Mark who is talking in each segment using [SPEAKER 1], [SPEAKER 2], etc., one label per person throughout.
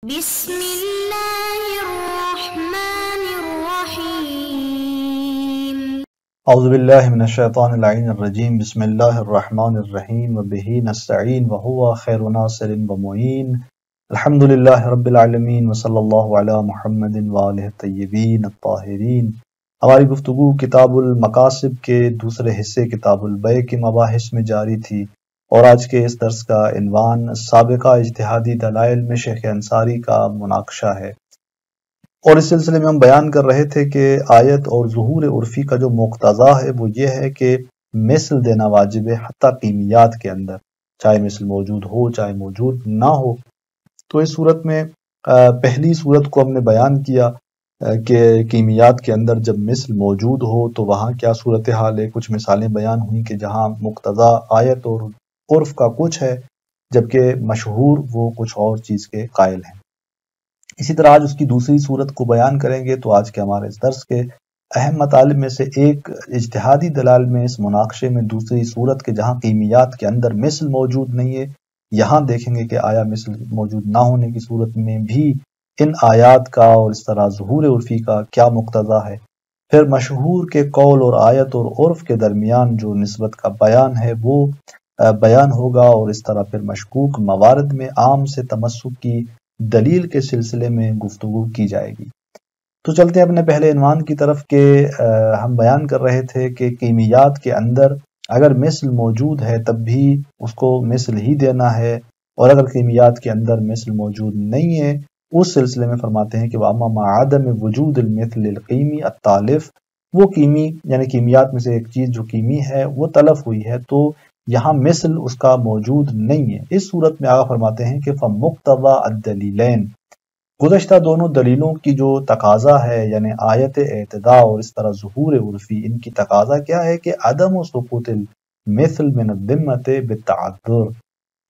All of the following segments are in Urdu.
[SPEAKER 1] بسم اللہ الرحمن الرحیم
[SPEAKER 2] اعوذ باللہ من الشیطان اللعین الرجیم بسم اللہ الرحمن الرحیم وبہ نستعین وہو خیر ناصر ومعین الحمدللہ رب العالمین وصلی اللہ علی محمد وآلہ الطیبین الطاہرین۔ ہماری گفتگو کتاب المقاصد کے دوسرے حصے کتاب البیع کے مباحث میں جاری تھی، اور آج کے اس درس کا عنوان سابقہ اجتہادی دلائل میں شیخ انصاری کا مناقشہ ہے، اور اس سلسلے میں ہم بیان کر رہے تھے کہ آیت اور ظہور عرفی کا جو مقتضا ہے وہ یہ ہے کہ مثل دینا واجب ہے، حتیٰ قیمیات کے اندر، چاہے مثل موجود ہو چاہے موجود نہ ہو۔ تو اس صورت میں پہلی صورت کو ہم نے بیان کیا کہ قیمیات کے اندر جب مثل موجود ہو تو وہاں کیا صورتحال ہے۔ کچھ مثالیں بیان ہوئیں کہ جہاں مقتضا آیت اور عرف کا کچھ ہے جبکہ مشہور وہ کچھ اور چیز کے قائل ہیں۔ اسی طرح آج اس کی دوسری صورت کو بیان کریں گے۔ تو آج کے ہمارے اس درس کے اہم مطالب میں سے ایک اجتہادی دلائل میں اس مناقشے میں دوسری صورت کے جہاں قیمیات کے اندر مثل موجود نہیں ہے، یہاں دیکھیں گے کہ آیا مثل موجود نہ ہونے کی صورت میں بھی ان آیات کا اور اس طرح ظہور عرفی کا کیا مقتضا ہے۔ پھر مشہور کے قول اور آیت اور عرف کے درمیان جو نسبت کا بیان ہے وہ بیان ہوگا، اور اس طرح پھر مشکوک موارد میں عام سے تمسک کی دلیل کے سلسلے میں گفتگو کی جائے گی۔ تو چلتے ہیں اپنے پہلے عنوان کی طرف کہ ہم بیان کر رہے تھے کہ قیمیات کے اندر اگر مثل موجود ہے تب بھی اس کو مثل ہی دینا ہے، اور اگر قیمیات کے اندر مثل موجود نہیں ہے اس سلسلے میں فرماتے ہیں کہ وَأَمَّا مَعَ عَدَمِ وُجُودِ الْمِثْلِ الْقِیمِ التَّالِف، وہ قیمی یعنی قیمیات میں سے ایک چیز جو قیمی ہے وہ تلف ہوئی ہے تو یہاں مثل اس کا موجود نہیں ہے۔ اس صورت میں آگا فرماتے ہیں کہ فَمُقْتَضَى الدَّلِيلَيْن، گزشتہ دونوں دلیلوں کی جو تقاضا ہے یعنی آیت اعتداء اور اس طرح ظہور عرفی، ان کی تقاضا کیا ہے کہ عدم و سقوط المثل من الذمۃ بالتعذر،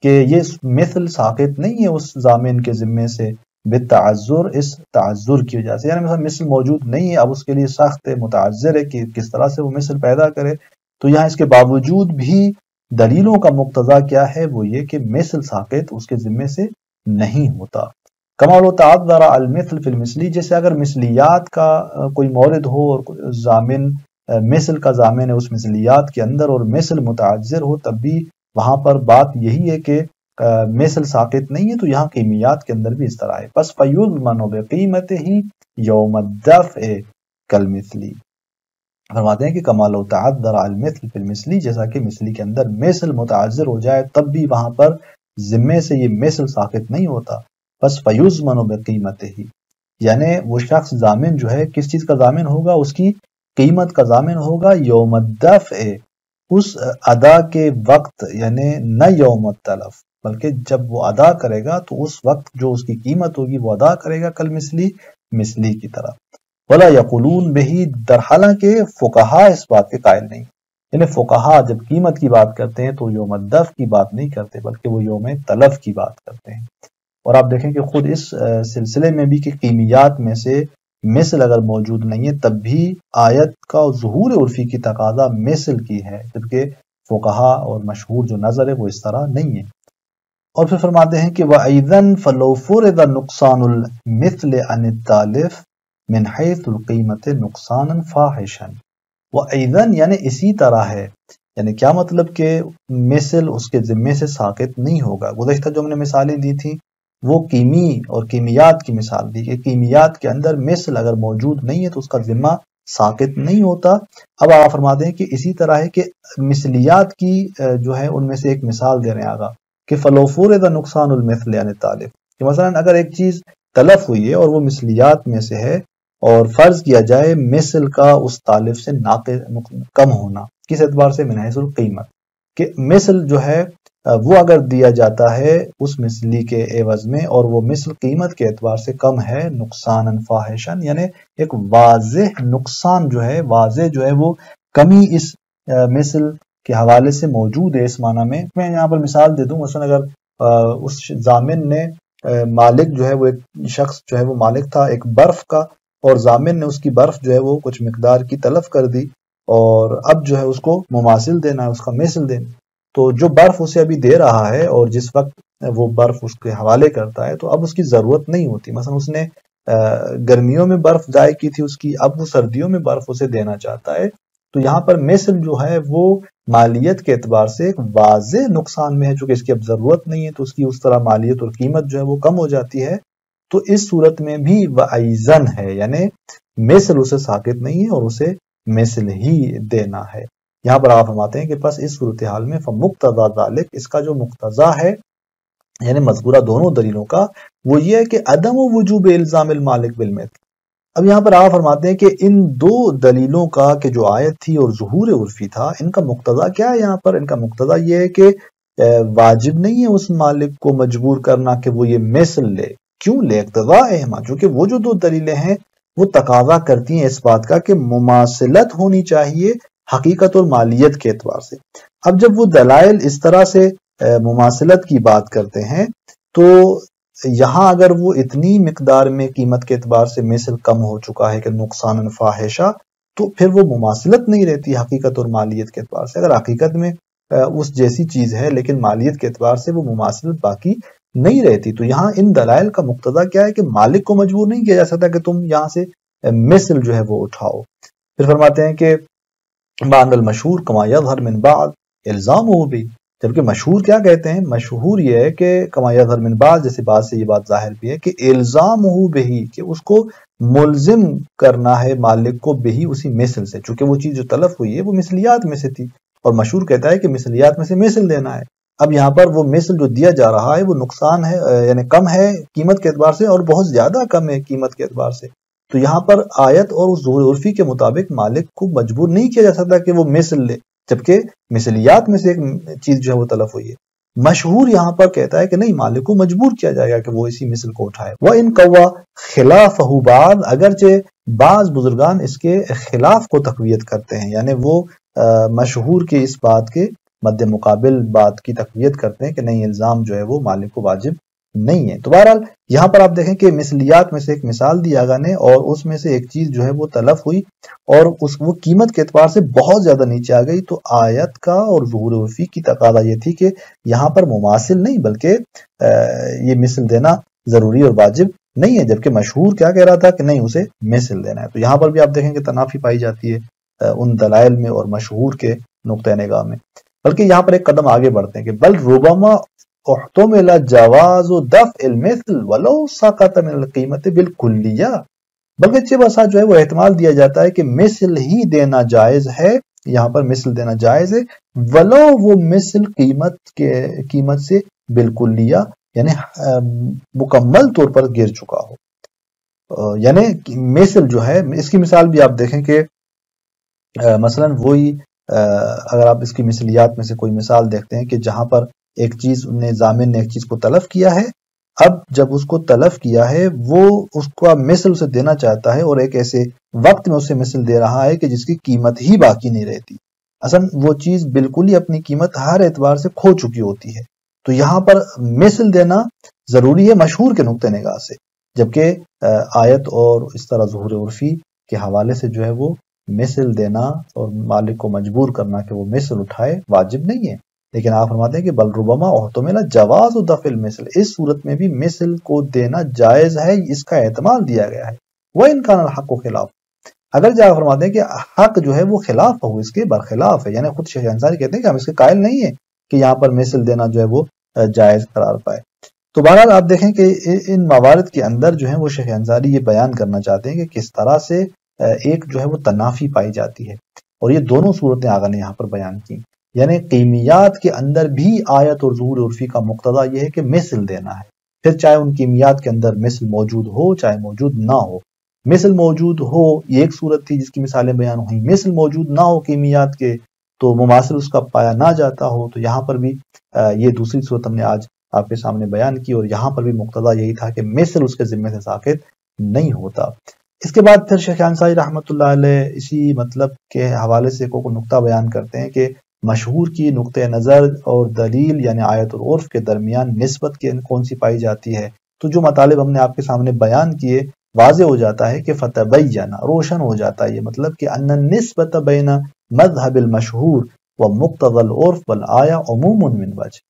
[SPEAKER 2] کہ یہ مثل ساقط نہیں ہے اس ضامن کے ذمے سے بالتعذر، اس تعذر کی وجہ سے، یعنی مثلا مثل موجود نہیں ہے، اب اس کے لیے سخت متعذر ہے کہ کس طرح سے وہ مثل پیدا کرے۔ تو یہاں اس کے باوجود بھی دلیلوں کا مقتضا کیا ہے وہ یہ کہ مثل ساقط اس کے ذمے سے نہیں ہوتا۔ کما لو تعذر المثل فی المثلی، جیسے اگر مثلیات کا کوئی مورد ہو اور ضامن مثل کا ضامن ہے اس مثلیات کے اندر اور مثل متعذر ہو، تب بھی وہاں پر بات یہی ہے کہ مثل ساقط نہیں ہے، تو یہاں قیمیات کے اندر بھی اس طرح ہے۔ پس فیضمن بقیمتہ یوم الدفع کالمثلی، فرماتے ہیں کہ کما لو تعذر المثل فی المثلی، جیسا کہ مثلی کے اندر مثل متعذر ہو جائے تب بھی وہاں پر ذمے سے یہ مثل ساقط نہیں ہوتا۔ بس فیضمن بقیمتہ، یعنی وہ شخص ضامن جو ہے کس چیز کا ضامن ہوگا، اس کی قیمت کا ضامن ہوگا یوم الدفع، اس ادا کے وقت، یعنی نہ یوم التلف بلکہ جب وہ ادا کرے گا تو اس وقت جو اس کی قیمت ہوگی وہ ادا کرے گا کل مثلی کی طرح۔ ولا یقولون بہی، در حالانکہ فقہا اس بات کے قائل نہیں، یعنی فقہا جب قیمت کی بات کرتے ہیں تو یوم الدفع کی بات نہیں کرتے بلکہ وہ یوم تلف کی بات کرتے ہیں۔ اور آپ دیکھیں کہ خود اس سلسلے میں بھی کہ قیمیات میں سے مثل اگر موجود نہیں ہے تب بھی آیت کا ظہور عرفی کی تقاضا مثل کی ہے، جبکہ فقہا اور مشہور جو نظر ہے وہ اس طرح نہیں ہے۔ اور پھر فرماتے ہیں کہ وَأَيْضًا فَلَوْ فُرِضَ نُقْصَانُ الْمِثْلِ عَنِ التَّالِفِ مِنْ حَيْثُ الْقِیمَةِ نُقْصَانًا فَاحِشًا، وَأَيْضًا یعنی اسی طرح ہے، یعنی کیا مطلب کہ مثل اس کے ذمے سے ساقط نہیں ہوگا۔ گزشتہ جو ہم نے مثالیں دی تھیں وہ قیمی اور قیمیات کی مثال دی کہ قیمیات کے اندر مثل اگر موجود نہیں ہے تو اس کا ذمہ ساقط نہیں ہوتا۔ اب آپ فرماتے ہیں کہ اسی طرح ہے کہ مثلیات کی جو ہے ان میں سے ایک مثال دے رہے ہیں آگا کہ فَلَوْ فُرِضَ نُقْصَانُ الْمِثْلِ عَنِ التَّالِفِ، کہ مثلا اگر ایک چیز تلف ہوئی ہے اور وہ مثلیات میں سے ہے اور فرض کیا جائے مثل کا اس تالف سے کم ہونا، کس اعتبار سے، من حیث القیمت، کہ مثل جو ہے وہ اگر دیا جاتا ہے اس مثلی کے عوض میں اور وہ مثل قیمت کے اعتبار سے کم ہے، نقصاناً فاحشاً، یعنی ایک واضح نقصان جو ہے، واضح جو ہے وہ کمی اس مثل کے حوالے سے موجود ہے۔ اس معنی میں یہاں پر مثال دے دوں، مثلا اگر اس ضامن نے مالک جو ہے وہ ایک شخص جو ہے وہ مالک تھا ایک برف کا، اور ضامن نے اس کی برف جو ہے وہ کچھ مقدار کی تلف کر دی، اور اب جو ہے اس کو مماثل دینا ہے، اس کا مثل دینا، تو جو برف اسے ابھی دے رہا ہے اور جس وقت وہ برف اس کے حوالے کرتا ہے تو اب اس کی ضرورت نہیں ہوتی. مثلا اس نے گرمیوں میں برف ضائع کی تھی اس کی، اب وہ سردیوں میں برف اسے دینا چاہتا ہے. تو یہاں پر مثل جو ہے وہ مالیت کے اعتبار سے ایک واضح نقصان میں ہے، چونکہ اس کی اب ضرورت نہیں ہے تو اس کی اس طرح مالیت اور قیمت جو ہے وہ کم ہو جاتی ہے. تو اس صورت میں بھی وعیزن ہے، یعنی مثل اسے ساقط نہیں ہے اور اسے مثل ہی دینا ہے. یہاں پر آپ فرماتے ہیں کہ پس اس صورتحال میں فمقتضا ذالک، اس کا جو مقتضا ہے یعنی مذکورہ دونوں دلیلوں کا، وہ یہ ہے کہ عدم وجوب الزام المالک بالمثل. اب یہاں پر آپ فرماتے ہیں کہ ان دو دلیلوں کا کہ جو آیت تھی اور ظہور عرفی تھا، ان کا مقتضا کیا ہے؟ یہاں پر ان کا مقتضا یہ ہے کہ واجب نہیں ہے اس مالک کو مجبور کرنا کہ وہ یہ مثل لے. کیوں؟ لے اقتضاء اہما، چونکہ وہ جو دو دلیلیں ہیں وہ تقاضا کرتی ہیں اس بات کا کہ مماثلت ہونی چاہیے حقیقت اور مالیت کے اعتبار سے. اب جب وہ دلائل اس طرح سے مماثلت کی بات کرتے ہیں تو یہاں اگر وہ اتنی مقدار میں قیمت کے اعتبار سے مثل کم ہو چکا ہے کہ نقصان فاحشہ، تو پھر وہ مماثلت نہیں رہتی حقیقت اور مالیت کے اعتبار سے. اگر حقیقت میں اس جیسی چیز ہے لیکن مالیت کے اعتبار سے وہ مماثلت باقی نہیں رہتی. تو یہاں ان دلائل کا مقتضا کیا ہے کہ مالک کو مجبور نہیں کیا جا سکتا کہ تم یہاں سے مثل جو ہے وہ اٹھاؤ. پھر فرماتے ہیں کہ بعد المشہور کما یظہر من بعد الزام ہو بھی، جبکہ مشہور کیا کہتے ہیں؟ مشہور یہ ہے کہ کما یظہر من بعد، جیسے بات سے یہ بات ظاہر بھی ہے کہ الزام ہو بہی، کہ اس کو ملزم کرنا ہے مالک کو بہی اسی مثل سے، چونکہ وہ چیز جو تلف ہوئی ہے وہ مثلیات میں سے تھی اور مشہور کہتا ہے کہ مثلیات میں سے مثل دینا ہے. اب یہاں پر وہ مثل جو دیا جا رہا ہے وہ نقصان ہے یعنی کم ہے قیمت کے اعتبار سے اور بہت زیادہ کم ہے قیمت کے اعتبار سے. تو یہاں پر آیت اور اس ظہور عرفی کے مطابق مالک کو مجبور نہیں کیا جا سکتا کہ وہ مثل لے، جبکہ مثلیات میں سے ایک چیز جو ہے وہ تلف ہوئی ہے. مشہور یہاں پر کہتا ہے کہ نہیں، مالک کو مجبور کیا جائے گا کہ وہ اسی مثل کو اٹھائے. وَإِن قَوَّى خِلَافَهُ بَعْض، اگرچہ بعض بزرگان اس کے خلاف کو تقویت کرتے ہیں، یعنی وہ مشہور کے اس بات کے مد مقابل بات کی تقویت کرتے ہیں کہ نہیں، الزام جو ہے وہ مالک کو واجب نہیں ہے. تو بہرحال یہاں پر آپ دیکھیں کہ مثلیات میں سے ایک مثال دی آگا نے اور اس میں سے ایک چیز جو ہے وہ تلف ہوئی اور وہ قیمت کے اعتبار سے بہت زیادہ نیچے آ گئی. تو آیت کا اور ظہور عرفی کی تقاضا یہ تھی کہ یہاں پر مماثل نہیں بلکہ یہ مثل دینا ضروری اور واجب نہیں ہے، جبکہ مشہور کیا کہہ رہا تھا کہ نہیں، اسے مثل دینا ہے. تو یہاں پر بھی آپ دیکھیں کہ تنافی پائی جاتی ہے ان دلائل میں اور مشہور کے نقطہ نگاہ میں. بلکہ یہاں پر ایک قدم آگے بڑھتے ہیں کہ بل ربما احتمل جواز دفع المثل ولو سقط من القیمت بالکلیہ، بلکہ چہ بسا جو ہے وہ احتمال دیا جاتا ہے کہ مثل ہی دینا جائز ہے، یہاں پر مثل دینا جائز ہے ولو وہ مثل قیمت سے بالکلیہ یعنی مکمل طور پر گر چکا ہو. یعنی مثل جو ہے، اس کی مثال بھی آپ دیکھیں کہ مثلا وہی اگر آپ اس کی مثلیات میں سے کوئی مثال دیکھتے ہیں کہ جہاں پر ایک چیز ضامن نے ایک چیز کو تلف کیا ہے، اب جب اس کو تلف کیا ہے وہ اس کا مثل اسے دینا چاہتا ہے اور ایک ایسے وقت میں اسے مثل دے رہا ہے کہ جس کی قیمت ہی باقی نہیں رہتی. اصلا وہ چیز بالکل ہی اپنی قیمت ہر اعتبار سے کھو چکی ہوتی ہے. تو یہاں پر مثل دینا ضروری ہے مشہور کے نقطہ نگاہ سے، جبکہ آیت اور اس طرح ظہور عرفی کے حوالے سے جو ہے وہ مثل دینا اور مالک کو مجبور کرنا کہ وہ مثل اٹھائے واجب نہیں ہے. لیکن آپ فرماتے ہیں کہ بل ربما احتمل جواز دفع المثل، اس صورت میں بھی مثل کو دینا جائز ہے، اس کا احتمال دیا گیا ہے. وَإِنْ كَانَ الْحَقُّ خلاف، اگر جا فرماتے ہیں کہ حق جو ہے وہ خلاف ہو، اس کے برخلاف ہے، یعنی خود شیخ انصاری کہتے ہیں کہ ہم اس کے قائل نہیں ہیں کہ یہاں پر مثل دینا جو ہے وہ جائز قرار پائے. تو بہرحال آپ دیکھیں کہ ان موارد کے اندر جو ہے وہ شیخ انصاری یہ بیان کرنا چاہتے ہیں کہ کس طرح سے ایک جو ہے وہ تنافی پائی جاتی ہے، اور یہ دونوں صورتیں آگا نے یہاں پر بیان کی. یعنی قیمیات کے اندر بھی آیت اور ظہور عرفی کا مقتضا یہ ہے کہ مثل دینا ہے، پھر چاہے ان قیمیات کے اندر مثل موجود ہو چاہے موجود نہ ہو. مثل موجود ہو یہ ایک صورت تھی جس کی مثالیں بیان ہوئیں، مثل موجود نہ ہو قیمیات کے تو مماثل اس کا پایا نہ جاتا ہو. تو یہاں پر بھی یہ دوسری صورت ہم نے آج آپ کے سامنے بیان کی، اور یہاں پر بھی مقتضا یہی تھا کہ مثل اس کے ذمہ سے ساقط نہیں ہوتا. اس کے بعد پھر شیخ انصاری رحمۃ اللہ علیہ اسی مطلب کے حوالے سے کوئی نقطہ بیان کرتے ہیں کہ مشہور کی نقطہ نظر اور دلیل یعنی آیت اور عرف کے درمیان نسبت کون سی پائی جاتی ہے. تو جو مطالب ہم نے آپ کے سامنے بیان کیے واضح ہو جاتا ہے کہ فتبین، روشن ہو جاتا ہے یہ مطلب کہ ان النسبت بین مذہب المشہور و مقتضى العرف والآیہ عموم من وجہ،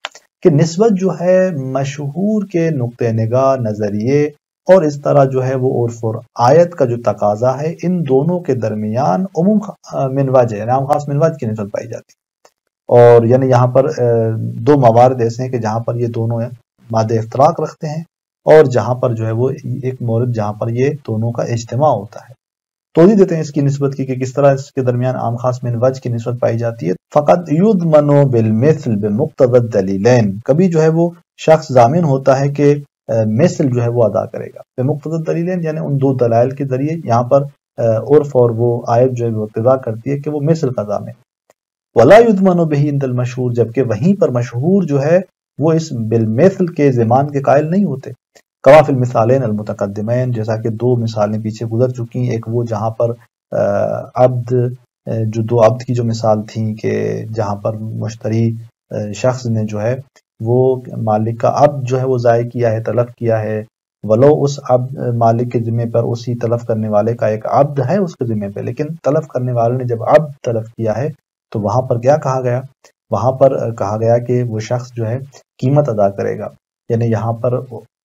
[SPEAKER 2] کہ نسبت جو ہے مشہور کے نقطہ نگاہ نظریے اور اس طرح جو ہے وہ عرف اور آیت کا جو تقاضا ہے ان دونوں کے درمیان عموم من وجہ یعنی عام خاص من وجہ کی نسبت پائی جاتی ہے۔ اور یعنی یہاں پر دو موارد ایسے ہیں کہ جہاں پر یہ دونوں مادہ افتراق رکھتے ہیں اور جہاں پر جو ہے وہ ایک مورد جہاں پر یہ دونوں کا اجتماع ہوتا ہے۔ توضیح دیتے ہیں اس کی نسبت کی کہ کس طرح اس کے درمیان عام خاص من وجہ کی نسبت پائی جاتی ہے۔ فقط یضمن بالمثل بمقتضى الدلیلین، کبھی جو ہے وہ شخص ضامن ہوتا ہے کہ مثل جو ہے وہ ادا کرے گا بمقتضى الدلیلین، یعنی ان دو دلائل کے ذریعے۔ یہاں پر عرف اور وہ آیت جو ہے وہ اقتضا کرتی ہے کہ وہ مثل کا ضامن۔ ولا یضمن به عند المشہور، جبکہ وہیں پر مشہور جو ہے وہ اس بالمثل کے ضمان کے قائل نہیں ہوتے۔ کما فی المثالین المتقدمین، جیسا کہ دو مثالیں پیچھے گزر چکی ہیں، ایک وہ جہاں پر عبد جو دو عبد کی جو مثال تھی کہ جہاں پر مشتری شخص نے جو ہے وہ مالک کا عبد جو ہے وہ ضائع کیا ہے، تلف کیا ہے، ولو اس عبد مالک کے ذمہ پر اسی تلف کرنے والے کا ایک عبد ہے اس کے ذمہ پہ، لیکن تلف کرنے والے نے جب عبد تلف کیا ہے تو وہاں پر کیا کہا گیا؟ وہاں پر کہا گیا کہ وہ شخص جو ہے قیمت ادا کرے گا۔ یعنی یہاں پر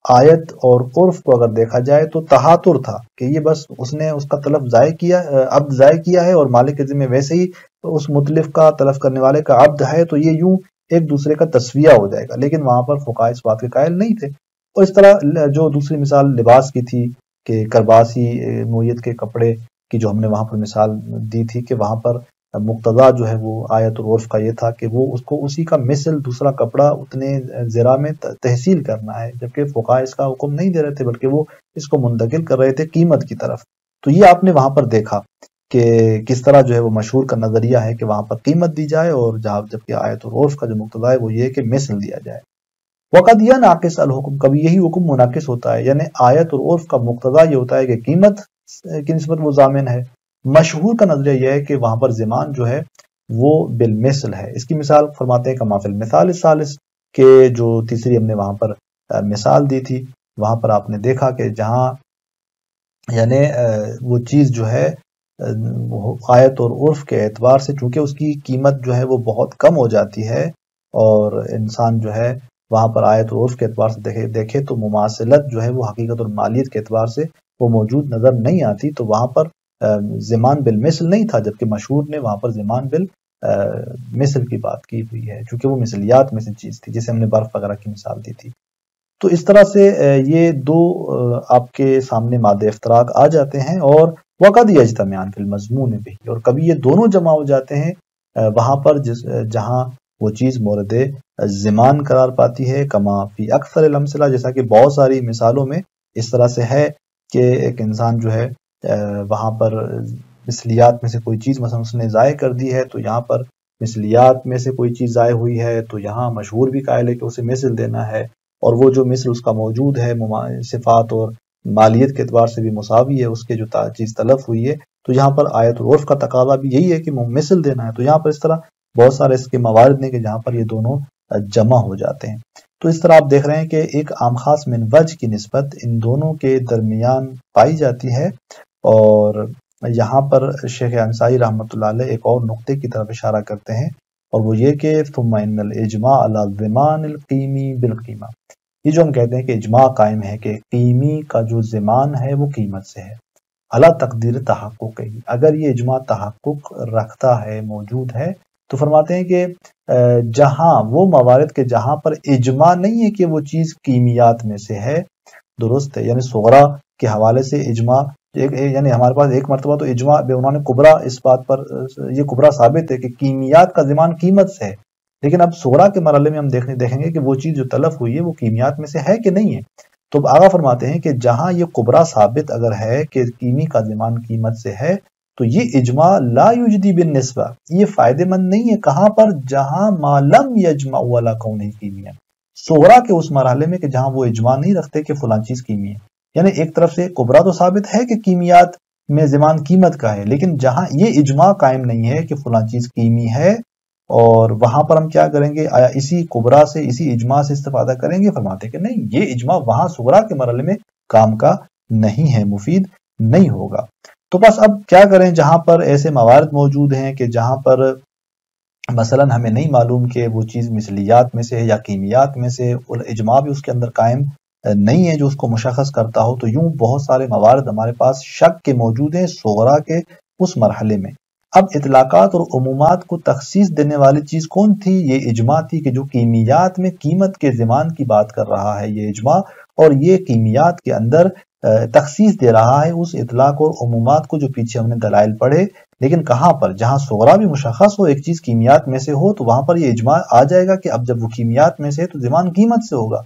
[SPEAKER 2] آیت اور عرف کو اگر دیکھا جائے تو تہاتر تھا کہ یہ بس اس نے اس کا تلف ضائع کیا، عبد ضائع کیا ہے، اور مالک کے ذمہ ویسے ہی اس متلف کا تلف کرنے والے کا عبد ہے، تو یہ یوں ایک دوسرے کا تسویہ ہو جائے گا، لیکن وہاں پر فقہاء اس بات کے قائل نہیں تھے۔ اور اس طرح جو دوسری مثال لباس کی تھی کہ کرباسی نوعیت کے کپڑے کی جو ہم نے وہاں پر مثال دی تھی کہ وہاں پر مقتضا جو ہے وہ آیت اور عرف کا یہ تھا کہ وہ اس کو اسی کا مثل دوسرا کپڑا اتنے ذرا میں تحصیل کرنا ہے، جبکہ فقہاء اس کا حکم نہیں دے رہے تھے بلکہ وہ اس کو منتقل کر رہے تھے قیمت کی طرف۔ تو یہ آپ نے وہاں پر دیکھا کہ کس طرح جو ہے وہ مشہور کا نظریہ ہے کہ وہاں پر قیمت دی جائے، اور جبکہ آیت اور عرف کا جو مقتضا ہے وہ یہ ہے کہ مثل دیا جائے۔ وقد یہ ناقص الحکم، کبھی یہی حکم مناقص ہوتا ہے، یعنی آیت اور عرف کا مقتضا یہ ہوتا ہے کہ قیمت کی نسبت وہ ضامن ہے، مشہور کا نظریہ یہ ہے کہ وہاں پر ضمان جو ہے وہ بالمثل ہے۔ اس کی مثال فرماتے ہیں کما فی المثال الثالث، کہ جو تیسری ہم نے وہاں پر مثال دی تھی، وہاں پر آپ نے دیکھا کہ جہاں یعنی وہ چیز جو ہے آیت اور عرف کے اعتبار سے چونکہ اس کی قیمت جو ہے وہ بہت کم ہو جاتی ہے، اور انسان جو ہے وہاں پر آیت اور عرف کے اعتبار سے دیکھے تو مماثلت جو ہے وہ حقیقت اور مالیت کے اعتبار سے وہ موجود نظر نہیں آتی، تو وہاں پر ضمان بالمثل نہیں تھا، جبکہ مشہور نے وہاں پر ضمان بالمثل کی بات کی ہوئی ہے، چونکہ وہ مثلیات میں سے چیز تھی جسے ہم نے برف وغیرہ کی مثال دی تھی۔ تو اس طرح سے یہ دو آپ کے سامنے مادہ افتراق آ جاتے ہیں، اور وقد یجتمعان فی المضمون بھی، اور کبھی یہ دونوں جمع ہو جاتے ہیں وہاں پر جہاں وہ چیز مورد ضمان قرار پاتی ہے، کما فی اکثر الامثلہ، جیسا کہ بہت ساری مثالوں میں اس طرح سے ہے کہ ایک انسان جو ہے وہاں پر مثلیات میں سے کوئی چیز مثلا اس نے ضائع کر دی ہے، تو یہاں پر مثلیات میں سے کوئی چیز ضائع ہوئی ہے تو یہاں مشہور بھی قائل ہے کہ اسے مثل دینا ہے، اور وہ جو مثل اس کا موجود ہے صفات اور مالیت کے اعتبار سے بھی مساوی ہے اس کے جو چیز تلف ہوئی ہے، تو یہاں پر آیت اور عرف کا تقاضا بھی یہی ہے کہ مثل دینا ہے۔ تو یہاں پر اس طرح بہت سارے اس کے موارد ہیں کہ جہاں پر یہ دونوں جمع ہو جاتے ہیں۔ تو اس طرح آپ دیکھ رہے ہیں کہ ایک عام خاص من وجہ کی نسبت ان دونوں کے درمیان پائی جاتی ہے، اور یہاں پر شیخ انصاری رحمۃ اللہ علیہ ایک اور نقطے کی طرف اشارہ کرتے ہیں، اور وہ یہ کہ ثم ان الاجماع علی ضمان القیمی بالقیمہ، یہ جو ہم کہتے ہیں کہ اجماع قائم ہے کہ قیمی کا جو ضمان ہے وہ قیمت سے ہے، علی تقدیر تحقق ہے، اگر یہ اجماع تحقق رکھتا ہے موجود ہے تو فرماتے ہیں کہ جہاں وہ موارد کے جہاں پر اجماع نہیں ہے کہ وہ چیز قیمیات میں سے ہے، درست ہے، یعنی صغرا کے حوالے سے اجماع یعنی ہمارے پاس ایک مرتبہ تو اجماع بے عنوان کبرا اس بات پر یہ کبرا ثابت ہے کہ کیمیات کا ضمان قیمت سے ہے، لیکن اب صغرا کے مرحلے میں ہم دیکھیں گے کہ وہ چیز جو تلف ہوئی ہے وہ کیمیات میں سے ہے کہ نہیں ہے۔ تو آگا فرماتے ہیں کہ جہاں یہ کبرا ثابت اگر ہے کہ قیمی کا ضمان قیمت سے ہے تو یہ اجماع لا یجدی بالنسبہ، یہ فائدہ مند نہیں ہے، کہاں پر؟ جہاں ما لم یجمع ولا کونہ قیمیا، صغرا کے اس مرحلے میں کہ جہاں وہ اجماع نہیں رکھتے کہ فلاں چیز قیمی ہے، یعنی ایک طرف سے کبرا تو ثابت ہے کہ قیمیات میں ضمان قیمت کا ہے، لیکن جہاں یہ اجماع قائم نہیں ہے کہ فلاں چیز قیمی ہے، اور وہاں پر ہم کیا کریں گے؟ آیا اسی کبرا سے اسی اجماع سے استفادہ کریں گے؟ فرماتے کہ نہیں، یہ اجماع وہاں صغرا کے مرحلے میں کام کا نہیں ہے، مفید نہیں ہوگا۔ تو بس اب کیا کریں؟ جہاں پر ایسے موارد موجود ہیں کہ جہاں پر مثلا ہمیں نہیں معلوم کہ وہ چیز مثلیات میں سے ہے یا کیمیات میں سے، اور اجماع بھی اس کے اندر قائم نہیں ہے جو اس کو مشخص کرتا ہو، تو یوں بہت سارے موارد ہمارے پاس شک کے موجود ہیں صغرا کے اس مرحلے میں۔ اب اطلاقات اور عمومات کو تخصیص دینے والی چیز کون تھی؟ یہ اجماع تھی، کہ جو کیمیات میں قیمت کے ضمان کی بات کر رہا ہے یہ اجماع، اور یہ کیمیات کے اندر تخصیص دے رہا ہے اس اطلاق اور عمومات کو جو پیچھے ہم نے دلائل پڑھے۔ لیکن کہاں پر؟ جہاں صغرا بھی مشخص ہو، ایک چیز کیمیات میں سے ہو، تو وہاں پر یہ اجماع آ جائے گا کہ اب جب وہ کیمیات میں سے ہے تو ضمان قیمت سے ہوگا۔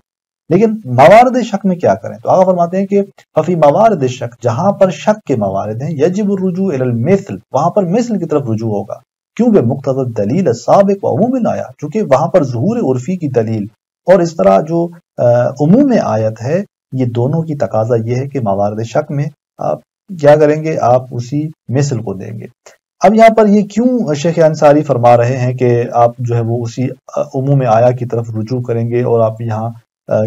[SPEAKER 2] لیکن موارد شک میں کیا کریں؟ تو آقا فرماتے ہیں کہ ففی موارد شک، جہاں پر شک کے موارد ہیں، یجب الرجوع الی المثل، وہاں پر مثل کی طرف رجوع ہوگا، کیونکہ مقتضی الدلیل السابق و عموم آیا، چونکہ وہاں پر ظہور عرفی کی دلیل اور اس طرح جو عموم آیت ہے، یہ دونوں کی تقاضا یہ ہے کہ موارد شک میں آپ کیا کریں گے؟ آپ اسی مثل کو دیں گے۔ اب یہاں پر یہ کیوں شیخ انصاری فرما رہے ہیں کہ آپ جو ہے وہ اسی عموم آیا کی طرف رجوع کریں گے، اور آپ یہاں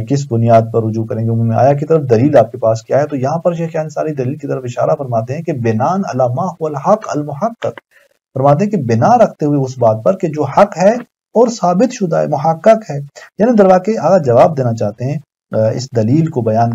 [SPEAKER 2] کس بنیاد پر رجوع کریں گے عموم آیا کی طرف؟ دلیل آپ کے پاس کیا ہے؟ تو یہاں پر شیخ انصاری دلیل کی طرف اشارہ فرماتے ہیں کہ بنان علی ما هو الحق المحقق، فرماتے ہیں کہ بنا رکھتے ہوئے اس بات پر کہ جو حق ہے اور ثابت شدہ ہے، محقق ہے، یعنی در واقع آگے جواب دینا چاہتے ہیں اس دلیل کو بیان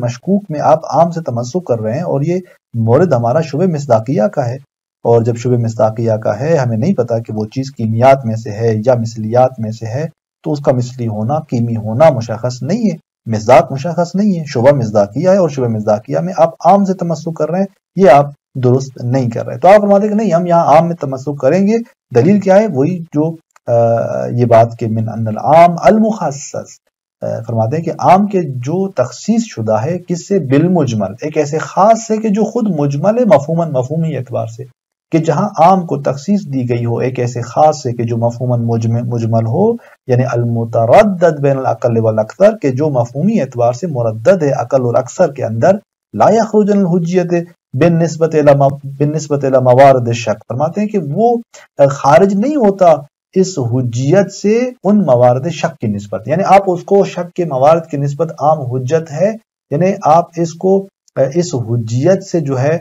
[SPEAKER 2] مشکوک میں آپ عام سے تمسک کر رہے ہیں، اور یہ مورد ہمارا شبہ مصداقیہ کا ہے، اور جب شبہ مصداقیہ کا ہے ہمیں نہیں پتا کہ وہ چیز کیمیات میں سے ہے یا مثلیات میں سے ہے، تو اس کا مثلی ہونا، کیمی ہونا مشخص نہیں ہے، مصداق مشخص نہیں ہے، شبہ مصداقیہ ہے، اور شبہ مصداقیہ میں آپ عام سے تمسک کر رہے ہیں، یہ آپ درست نہیں کر رہے۔ تو آپ فرماتے ہیں کہ نہیں، ہم یہاں عام میں تمسک کریں گے۔ دلیل کیا ہے؟ وہی جو یہ بات کہ من ان العام المخصص، فرماتے ہیں کہ عام کے جو تخصیص شدہ ہے کس سے؟ بالمجمل، ایک ایسے خاص سے کہ جو خود مجمل ہے، مفہوماً مفہومی اعتبار سے، کہ جہاں عام کو تخصیص دی گئی ہو ایک ایسے خاص سے کہ جو مفہوماً مجمل ہو، یعنی المتردد بین الاقل والاکثر، کہ جو مفہومی اعتبار سے مردد ہے عقل اور اکثر کے اندر، لا یخرج عن الحجیت بالنسبت الی موارد الشک، فرماتے ہیں کہ وہ خارج نہیں ہوتا اس حجیت سے ان موارد شک کی نسبت، یعنی آپ اس کو شک کے موارد کی نسبت عام حجت ہے، یعنی آپ اس کو اس حجیت سے جو ہے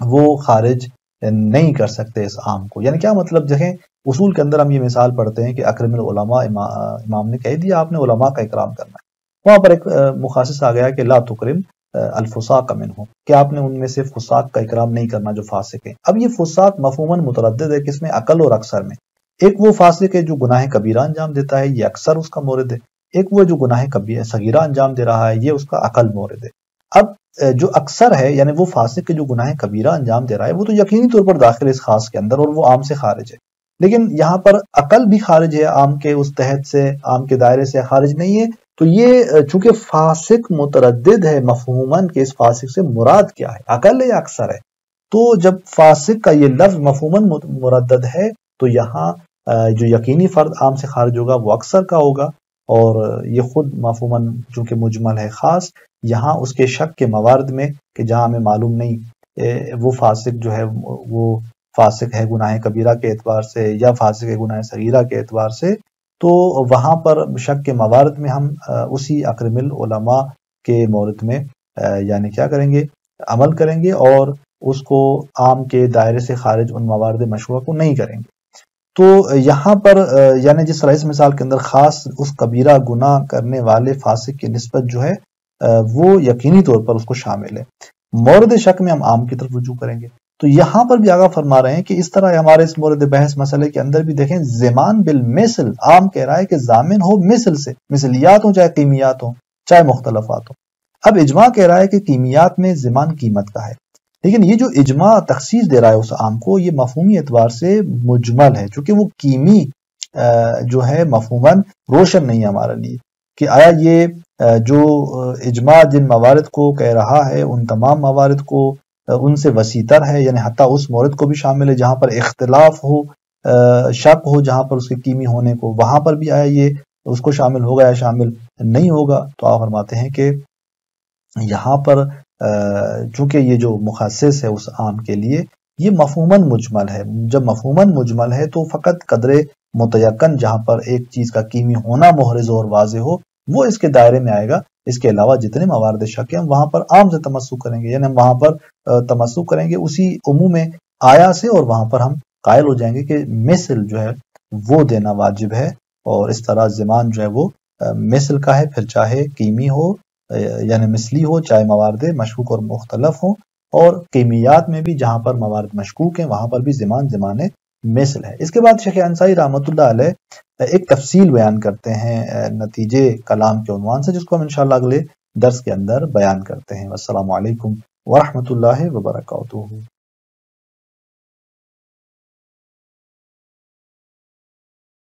[SPEAKER 2] وہ خارج نہیں کر سکتے اس عام کو۔ یعنی کیا مطلب؟ دیکھیں اصول کے اندر ہم یہ مثال پڑھتے ہیں کہ اکرم العلماء، امام نے کہہ دیا آپ نے علماء کا اکرام کرنا ہے، وہاں پر ایک مخصص آ گیا کہ لا تکرم الفساق منہم، کہ آپ نے ان میں سے فساق کا اکرام نہیں کرنا جو فاسق ہیں۔ اب یہ فساق مفہوماً متردد ہے، کس میں؟ عقل اور اکثر میں۔ ایک وہ فاسق ہے جو گناہ کبیرہ انجام دیتا ہے، یہ اکثر اس کا مورد ہے، ایک وہ جو گناہ صغیرہ انجام دے رہا ہے، یہ اس کا عقل مورد ہے۔ اب جو اکثر ہے یعنی وہ فاسق کے جو گناہ کبیرہ انجام دے رہا ہے، وہ تو یقینی طور پر داخل اس خاص کے اندر، اور وہ عام سے خارج ہے، لیکن یہاں پر عقل بھی خارج ہے، عام کے اس تحت سے، عام کے دائرے سے خارج نہیں ہے۔ تو یہ چونکہ فاسق متردد ہے مفہوماً کہ اس فاسق سے مراد کیا ہے، عقل ہے یا اکثر ہے، تو جب فاسق کا یہ لفظ مفہوماً مردد ہے تو یہاں جو یقینی فرد عام سے خارج ہوگا وہ اکثر کا ہوگا، اور یہ خود مفہوماً چونکہ مجمل ہے خاص، یہاں اس کے شک کے موارد میں کہ جہاں ہمیں معلوم نہیں وہ فاسق جو ہے وہ فاسق ہے گناہ کبیرہ کے اعتبار سے یا فاسق ہے گناہ صغیرہ کے اعتبار سے، تو وہاں پر شک کے موارد میں ہم اسی اکرم العلماء کے مورد میں یعنی کیا کریں گے؟ عمل کریں گے، اور اس کو عام کے دائرے سے خارج ان موارد مشروع کو نہیں کریں گے۔ تو یہاں پر یعنی جس طرح اس مثال کے اندر خاص اس کبیرہ گناہ کرنے والے فاسق کی نسبت جو ہے وہ یقینی طور پر اس کو شامل ہے، مورد شک میں ہم عام کی طرف رجوع کریں گے۔ تو یہاں پر بھی آگاہ فرما رہے ہیں کہ اس طرح ہمارے اس مورد بحث مسئلے کے اندر بھی دیکھیں ضمان بالمثل، عام کہہ رہا ہے کہ ضامن ہو مثل سے، مثلیات ہوں چاہے قیمیات ہوں چاہے مختلفات ہوں۔ اب اجماع کہہ رہا ہے کہ قیمیات میں ضمان قیمت کا ہے، لیکن یہ جو اجماع تخصیص دے رہا ہے اس عام کو، یہ مفہومی اعتبار سے مجمل ہے، چونکہ وہ کیمی جو ہے مفہوماً روشن نہیں ہے ہمارے لیے کہ آیا یہ جو اجماع جن موارد کو کہہ رہا ہے ان تمام موارد کو ان سے وسیع تر ہے، یعنی حتیٰ اس مورد کو بھی شامل ہے جہاں پر اختلاف ہو، شک ہو جہاں پر اس کے کیمی ہونے کو، وہاں پر بھی آیا یہ اس کو شامل ہوگا یا شامل نہیں ہوگا۔ تو آپ فرماتے ہیں کہ یہاں پر چونکہ یہ جو مخصص ہے اس عام کے لیے یہ مفہوماً مجمل ہے، جب مفہوماً مجمل ہے تو فقط قدر متیقن جہاں پر ایک چیز کا کیمی ہونا محرز اور واضح ہو وہ اس کے دائرے میں آئے گا، اس کے علاوہ جتنے موارد شک ہیں ہم وہاں پر عام سے تمسک کریں گے، یعنی ہم وہاں پر تمسک کریں گے اسی عموم آیا سے، اور وہاں پر ہم قائل ہو جائیں گے کہ مثل جو ہے وہ دینا واجب ہے، اور اس طرح زمان جو ہے وہ مثل کا ہے، پھر چاہے قیمی ہو یعنی مثلی ہو، چاہے موارد مشکوک اور مختلف ہوں، اور قیمیات میں بھی جہاں پر موارد مشکوک ہیں وہاں پر بھی زمان مثل ہے۔ اس کے بعد شیخ انصاری رحمۃ اللہ علیہ ایک تفصیل بیان کرتے ہیں نتیجے کلام کے عنوان سے، جس کو ہم انشاءاللہ اگلے درس کے اندر بیان کرتے ہیں۔ السلام علیکم ورحمۃ اللہ وبرکاتہ۔